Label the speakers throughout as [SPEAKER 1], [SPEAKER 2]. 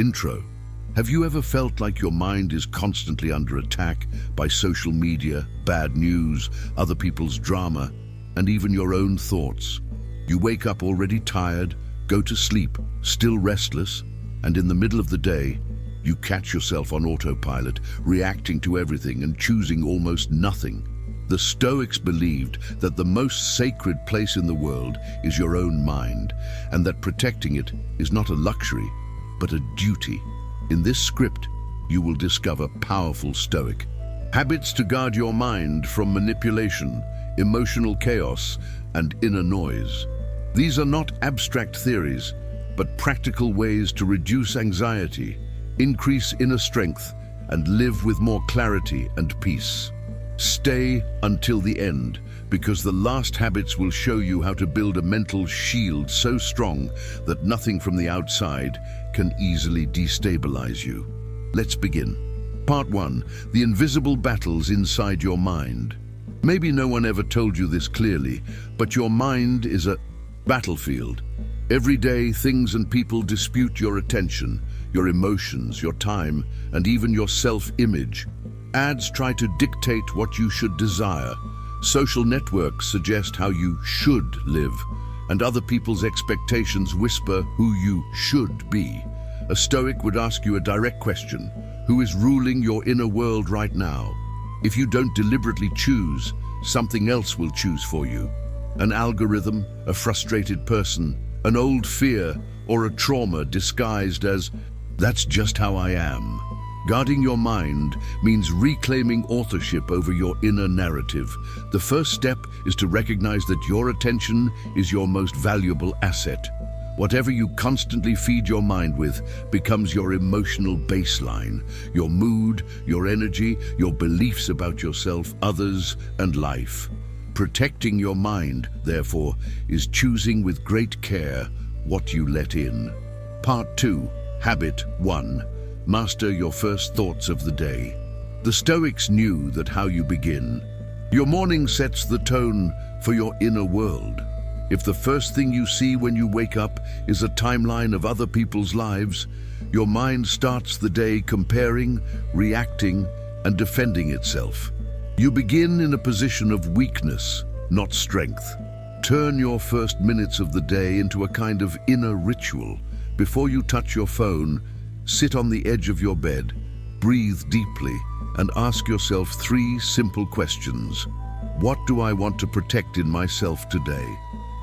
[SPEAKER 1] Intro. Have you ever felt like your mind is constantly under attack by social media, bad news, other people's drama, and even your own thoughts? You wake up already tired, go to sleep, still restless, and in the middle of the day, you catch yourself on autopilot, reacting to everything and choosing almost nothing. The Stoics believed that the most sacred place in the world is your own mind, and that protecting it is not a luxury, but a duty. In this script, you will discover powerful Stoic habits to guard your mind from manipulation, emotional chaos, and inner noise. These are not abstract theories, but practical ways to reduce anxiety, increase inner strength, and live with more clarity and peace. Stay until the end, because the last habits will show you how to build a mental shield so strong that nothing from the outside can easily destabilize you. Let's begin. Part 1. The invisible battles inside your mind. Maybe no one ever told you this clearly, but your mind is a battlefield. Every day, things and people dispute your attention, your emotions, your time, and even your self-image. Ads try to dictate what you should desire. Social networks suggest how you should live, and other people's expectations whisper who you should be. A Stoic would ask you a direct question: who is ruling your inner world right now? If you don't deliberately choose, something else will choose for you. An algorithm, a frustrated person, an old fear, or a trauma disguised as, "That's just how I am." Guarding your mind means reclaiming authorship over your inner narrative. The first step is to recognize that your attention is your most valuable asset. Whatever you constantly feed your mind with becomes your emotional baseline, your mood, your energy, your beliefs about yourself, others, and life. Protecting your mind, therefore, is choosing with great care what you let in. Part 2. Habit 1. Master your first thoughts of the day. The Stoics knew that how you begin. Your morning sets the tone for your inner world. If the first thing you see when you wake up is a timeline of other people's lives, your mind starts the day comparing, reacting, and defending itself. You begin in a position of weakness, not strength. Turn your first minutes of the day into a kind of inner ritual. Before you touch your phone, sit on the edge of your bed, breathe deeply, and ask yourself 3 simple questions. What do I want to protect in myself today?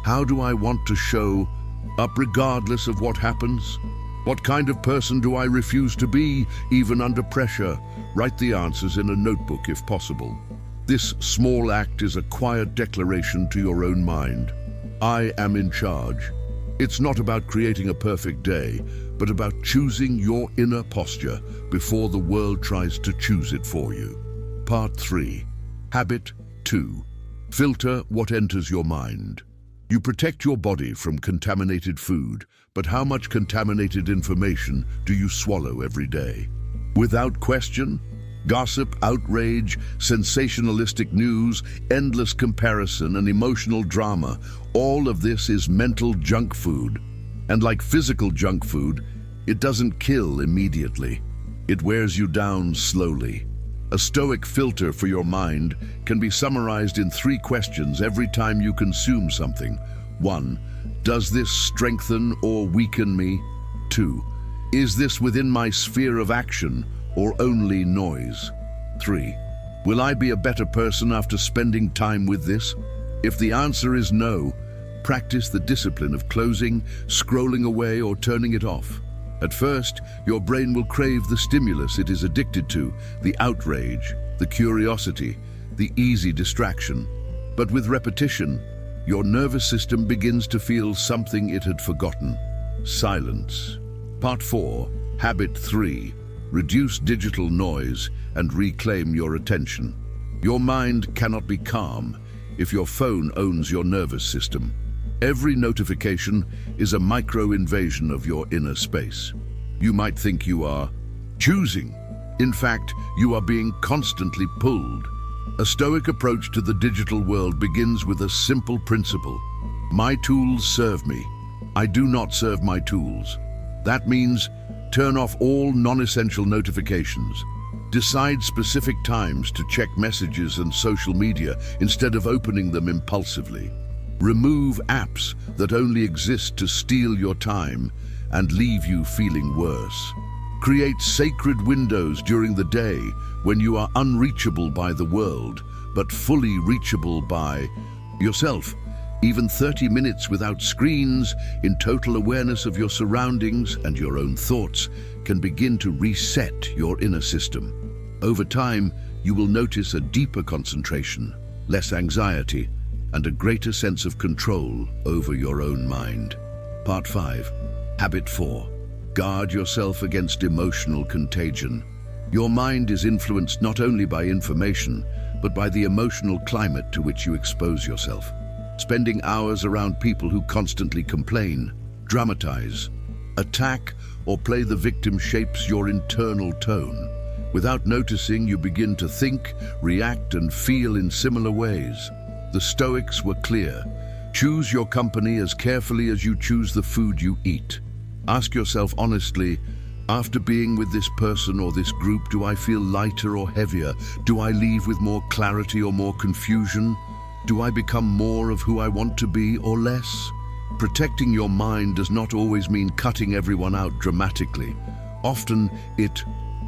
[SPEAKER 1] How do I want to show up regardless of what happens? What kind of person do I refuse to be, even under pressure? Write the answers in a notebook if possible. This small act is a quiet declaration to your own mind. I am in charge. It's not about creating a perfect day, but about choosing your inner posture before the world tries to choose it for you. Part 3. Habit 2. Filter what enters your mind. You protect your body from contaminated food, but how much contaminated information do you swallow every day? Without question, gossip, outrage, sensationalistic news, endless comparison, and emotional drama, all of this is mental junk food. And like physical junk food, it doesn't kill immediately. It wears you down slowly. A Stoic filter for your mind can be summarized in 3 questions every time you consume something. 1. Does this strengthen or weaken me? 2. Is this within my sphere of action or only noise? 3. Will I be a better person after spending time with this? If the answer is no, practice the discipline of closing, scrolling away, or turning it off. At first, your brain will crave the stimulus it is addicted to, the outrage, the curiosity, the easy distraction. But with repetition, your nervous system begins to feel something it had forgotten: silence. Part 4. Habit 3. Reduce digital noise and reclaim your attention. Your mind cannot be calm if your phone owns your nervous system. Every notification is a micro-invasion of your inner space. You might think you are choosing. In fact, you are being constantly pulled. A Stoic approach to the digital world begins with a simple principle: my tools serve me. I do not serve my tools. That means Turn off all non-essential notifications. Decide specific times to check messages and social media instead of opening them impulsively. Remove apps that only exist to steal your time and leave you feeling worse. Create sacred windows during the day when you are unreachable by the world, but fully reachable by yourself. Even 30 minutes without screens, in total awareness of your surroundings and your own thoughts, can begin to reset your inner system. Over time, you will notice a deeper concentration, less anxiety, and a greater sense of control over your own mind. Part 5. Habit 4. Guard yourself against emotional contagion. Your mind is influenced not only by information, but by the emotional climate to which you expose yourself. Spending hours around people who constantly complain, dramatize, attack, or play the victim shapes your internal tone. Without noticing, you begin to think, react, and feel in similar ways. The Stoics were clear. Choose your company as carefully as you choose the food you eat. Ask yourself honestly, after being with this person or this group, do I feel lighter or heavier? Do I leave with more clarity or more confusion? Do I become more of who I want to be or less? Protecting your mind does not always mean cutting everyone out dramatically. Often it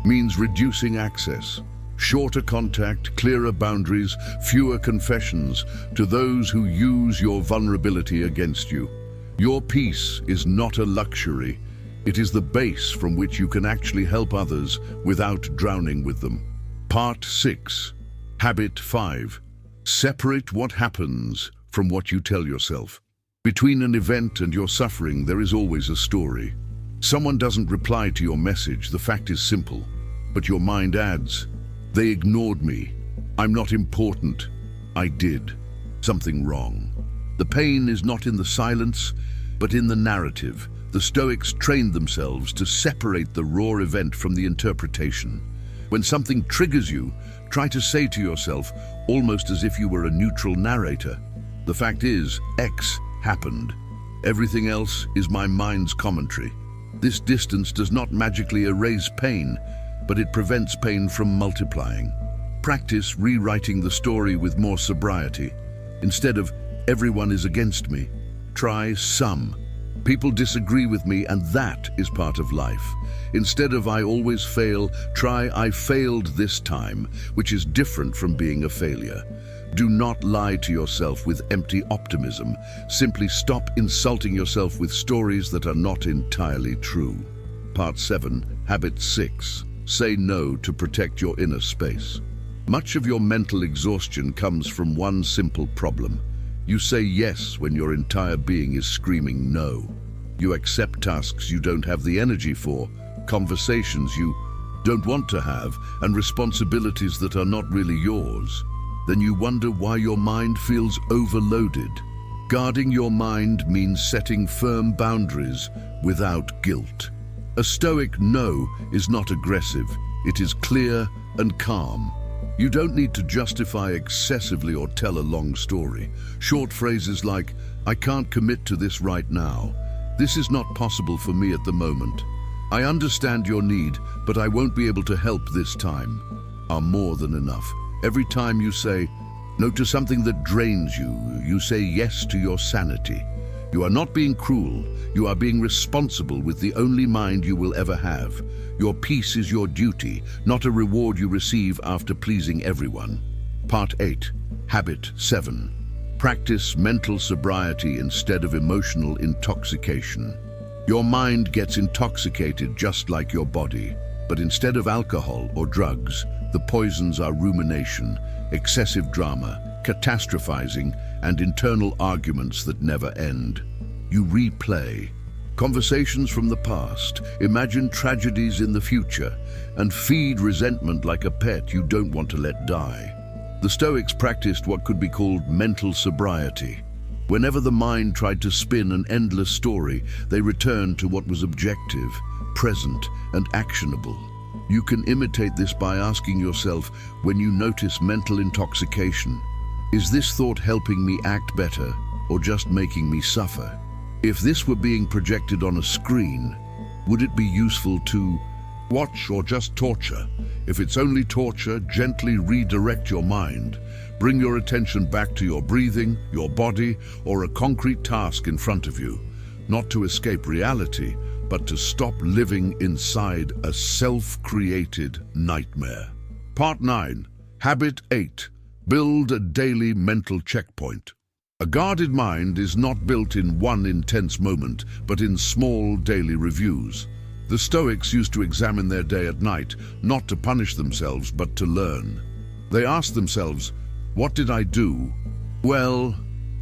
[SPEAKER 1] means reducing access, shorter contact, clearer boundaries, fewer confessions to those who use your vulnerability against you. Your peace is not a luxury. It is the base from which you can actually help others without drowning with them. Part 6. Habit 5. Separate what happens from what you tell yourself. Between an event and your suffering, there is always a story. Someone doesn't reply to your message. The fact is simple, but your mind adds, they ignored me. I'm not important. I did something wrong. The pain is not in the silence, but in the narrative. The Stoics trained themselves to separate the raw event from the interpretation. When something triggers you, try to say to yourself, almost as if you were a neutral narrator, the fact is, X happened. Everything else is my mind's commentary. This distance does not magically erase pain, but it prevents pain from multiplying. Practice rewriting the story with more sobriety. Instead of, everyone is against me, try some. People disagree with me, and that is part of life. Instead of I always fail, try I failed this time, which is different from being a failure. Do not lie to yourself with empty optimism. Simply stop insulting yourself with stories that are not entirely true. Part 7. Habit 6. Say no to protect your inner space. Much of your mental exhaustion comes from one simple problem. You say yes when your entire being is screaming no. You accept tasks you don't have the energy for, conversations you don't want to have, and responsibilities that are not really yours. Then you wonder why your mind feels overloaded. Guarding your mind means setting firm boundaries without guilt. A Stoic no is not aggressive. It is clear and calm. You don't need to justify excessively or tell a long story. Short phrases like, I can't commit to this right now. This is not possible for me at the moment. I understand your need, but I won't be able to help this time, are more than enough. Every time you say no to something that drains you, you say yes to your sanity. You are not being cruel. You are being responsible with the only mind you will ever have. Your peace is your duty, not a reward you receive after pleasing everyone. Part 8. Habit 7. Practice mental sobriety instead of emotional intoxication. Your mind gets intoxicated just like your body, but instead of alcohol or drugs, the poisons are rumination, excessive drama, catastrophizing, and internal arguments that never end. You replay conversations from the past, imagine tragedies in the future, and feed resentment like a pet you don't want to let die. The Stoics practiced what could be called mental sobriety. Whenever the mind tried to spin an endless story, they returned to what was objective, present, and actionable. You can imitate this by asking yourself, when you notice mental intoxication, is this thought helping me act better or just making me suffer? If this were being projected on a screen, Would it be useful to watch or just torture? If it's only torture, gently redirect your mind. Bring your attention back to your breathing, your body, or a concrete task in front of you. Not to escape reality, but to stop living inside a self-created nightmare. Part 9. Habit 8. Build a daily mental checkpoint. A guarded mind is not built in one intense moment, but in small daily reviews. The Stoics used to examine their day at night, not to punish themselves, but to learn. They asked themselves, what did I do? Well,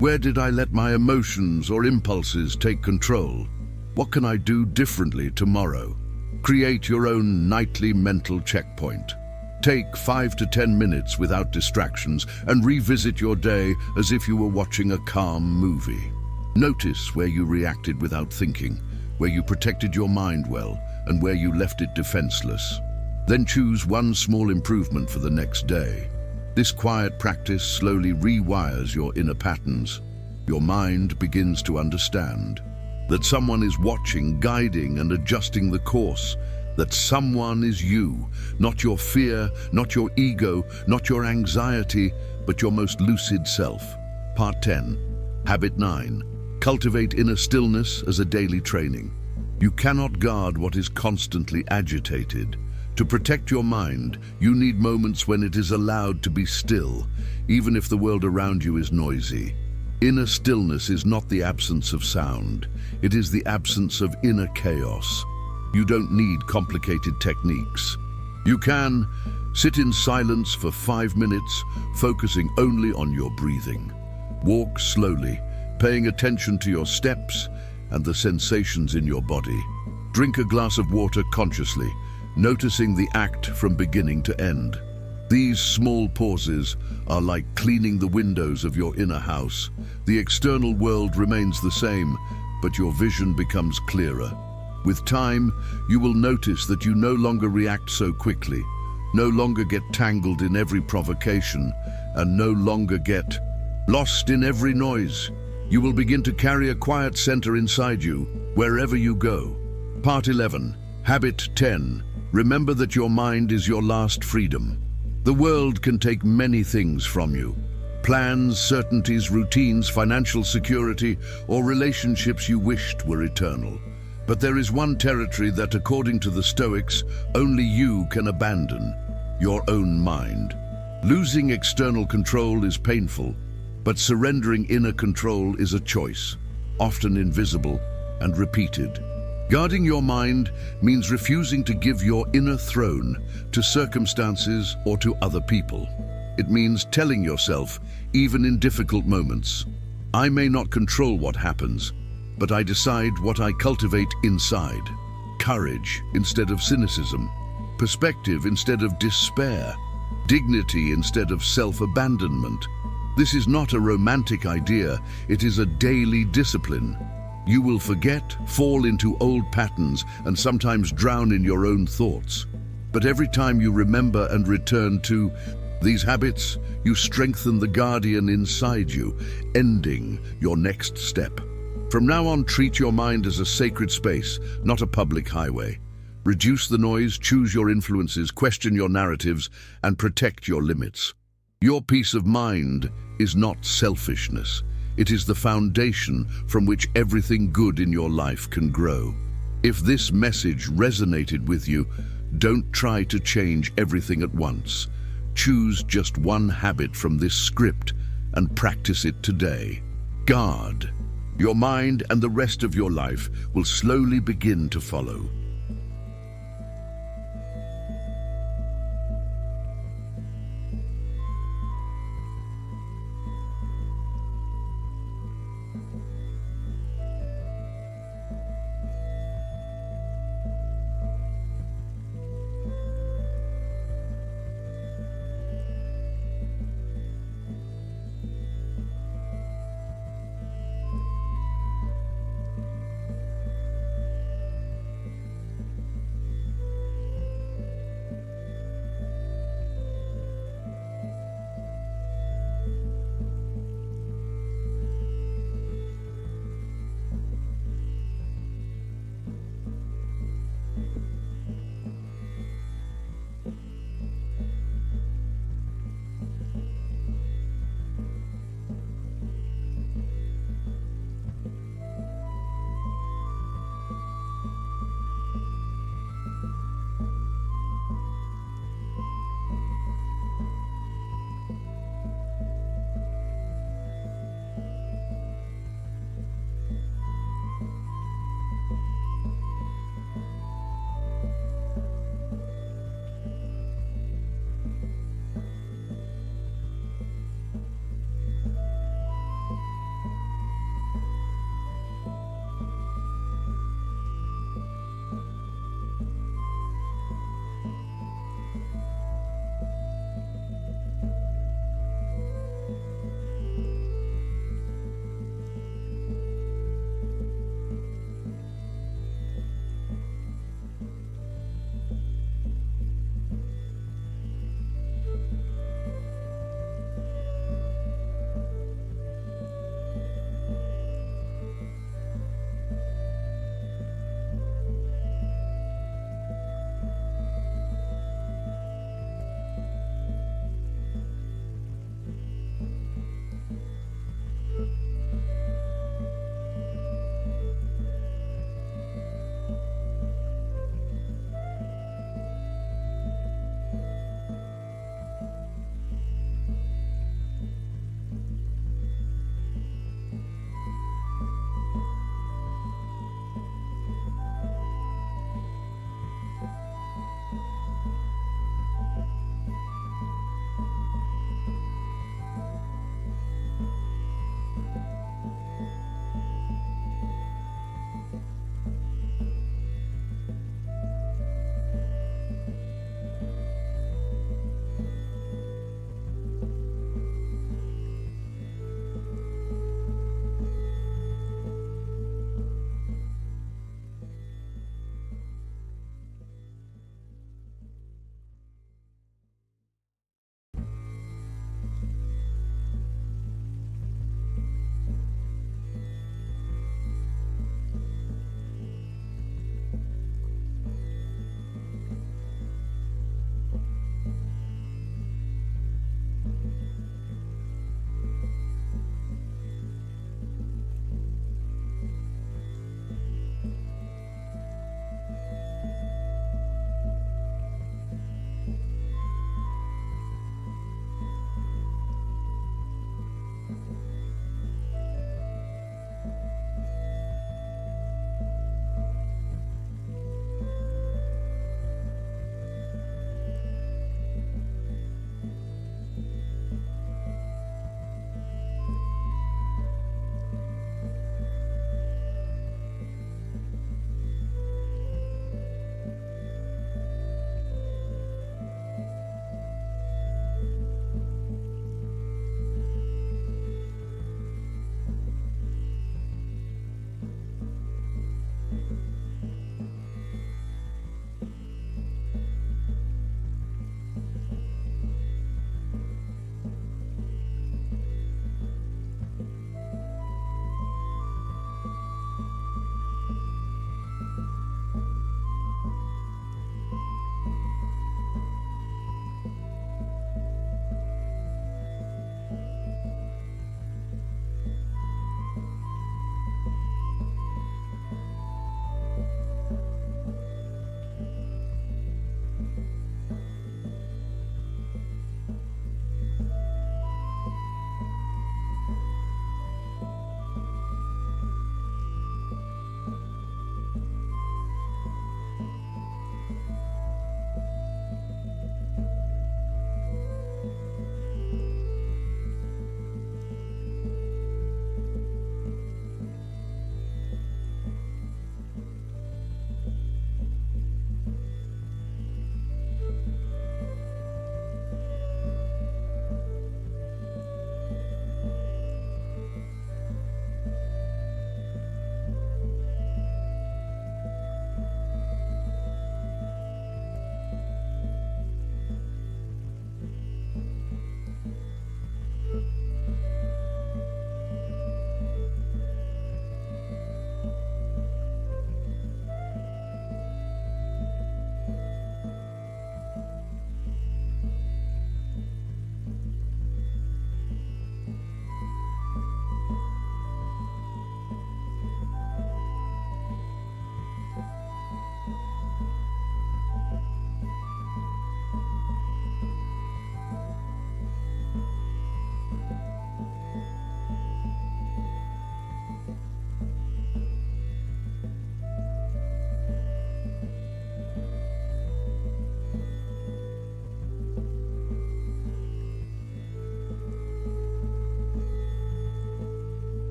[SPEAKER 1] where did I let my emotions or impulses take control? What can I do differently tomorrow? Create your own nightly mental checkpoint. Take 5 to 10 minutes without distractions and revisit your day as if you were watching a calm movie. Notice where you reacted without thinking, where you protected your mind well, and where you left it defenseless. Then choose one small improvement for the next day. This quiet practice slowly rewires your inner patterns. Your mind begins to understand that someone is watching, guiding, and adjusting the course. That someone is you, not your fear, not your ego, not your anxiety, but your most lucid self. Part 10. Habit 9. Cultivate inner stillness as a daily training. You cannot guard what is constantly agitated. To protect your mind, you need moments when it is allowed to be still, even if the world around you is noisy. Inner stillness is not the absence of sound. It is the absence of inner chaos. You don't need complicated techniques. You can sit in silence for 5 minutes, focusing only on your breathing. Walk slowly, paying attention to your steps and the sensations in your body. Drink a glass of water consciously, noticing the act from beginning to end. These small pauses are like cleaning the windows of your inner house. The external world remains the same, but your vision becomes clearer. With time, you will notice that you no longer react so quickly, no longer get tangled in every provocation, and no longer get lost in every noise. You will begin to carry a quiet center inside you, wherever you go. Part 11. Habit 10. Remember that your mind is your last freedom. The world can take many things from you. Plans, certainties, routines, financial security, or relationships you wished were eternal. But there is one territory that, according to the Stoics, only you can abandon: your own mind. Losing external control is painful, but surrendering inner control is a choice, often invisible and repeated. Guarding your mind means refusing to give your inner throne to circumstances or to other people. It means telling yourself, even in difficult moments, I may not control what happens, but I decide what I cultivate inside. Courage instead of cynicism, perspective instead of despair, dignity instead of self-abandonment. This is not a romantic idea, it is a daily discipline. You will forget, fall into old patterns, and sometimes drown in your own thoughts. But every time you remember and return to these habits, you strengthen the guardian inside you, ending your next step. From now on, treat your mind as a sacred space, not a public highway. Reduce the noise, choose your influences, question your narratives, and protect your limits. Your peace of mind is not selfishness. It is the foundation from which everything good in your life can grow. If this message resonated with you, don't try to change everything at once. Choose just one habit from this script and practice it today. Guard your mind, and the rest of your life will slowly begin to follow.